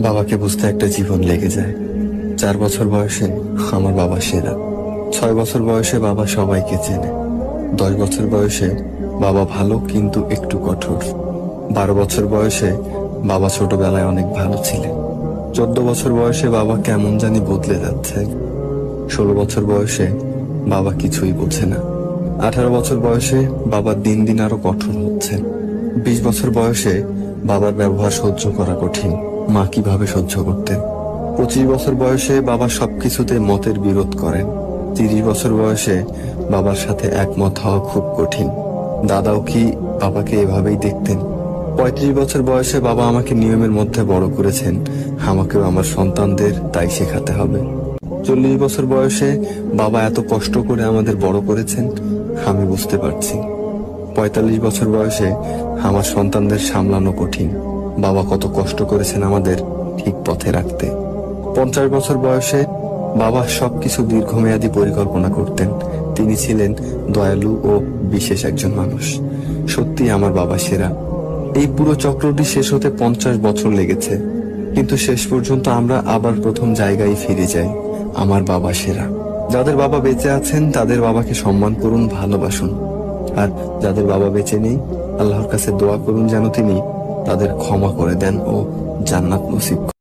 বাবাকে বুঝতে একটা জীবন লেগে যায়। 4 বছর বয়সে আমার বাবা সেরা। 6 বছর বয়সে বাবা সবাইকে চেনে। 10 বছর বয়সে বাবা ভালো কিন্তু একটু কঠোর। 12 বছর বয়সে বাবা ছোটবেলায় অনেক ভালো ছিলেন। 14 বছর বয়সে বাবা কেমন জানি বদলে যাচ্ছে। 16 বছর বয়সে বাবা কিছুই বোঝে না। 18 বছর বয়সে বাবা দিন দিন আরো কঠোর হচ্ছে। 20 বছর বয়সে বাবার ব্যবহার সহ্য করা কঠিন। মা কিভাবে সহ্য করতেন। 25 বছর বয়সে বাবা সবকিছুতে মতের বিরোধ করেন। 30 বছর বয়সে বাবার সাথে একমত হওয়া খুব কঠিন। দাদাও কি বাবাকে এভাবেই দেখতেন? 35 বছর বয়সে বাবা আমাকে নিয়মের মধ্যে বড় করেছেন। আমাকেও আমার সন্তানদের তাই শেখাতে হবে। 40 বছর বয়সে বাবা এত কষ্ট করে আমাদের বড় করেছেন, আমি বুঝতে পারছি। 45 বছর বয়সে আমার সন্তানদের সামলানো কঠিন। বাবা কত কষ্ট করেছেন আমাদের ঠিক পথে রাখতে। 50 বছর বয়সে বাবা সবকিছু দীর্ঘমেয়াদী পরিকল্পনা করতেন। তিনি ছিলেন দয়ালু ও বিশেষ একজন মানুষ। সত্যি আমার বাবা সেরা। এই পুরো চক্রটি শেষ হতে 50 বছর লেগেছে, কিন্তু শেষ পর্যন্ত আমরা আবার প্রথম জায়গায় ফিরে যাই। আমার বাবা সেরা। যাদের বাবা বেঁচে আছেন তাদের বাবাকে সম্মান করুন, ভালোবাসুন। আর যাদের বাবা বেঁচে নেই, আল্লাহর কাছে দোয়া করুন যেন তিনি তাদের ক্ষমা করে দেন ও জান্নাত নসিব করেন।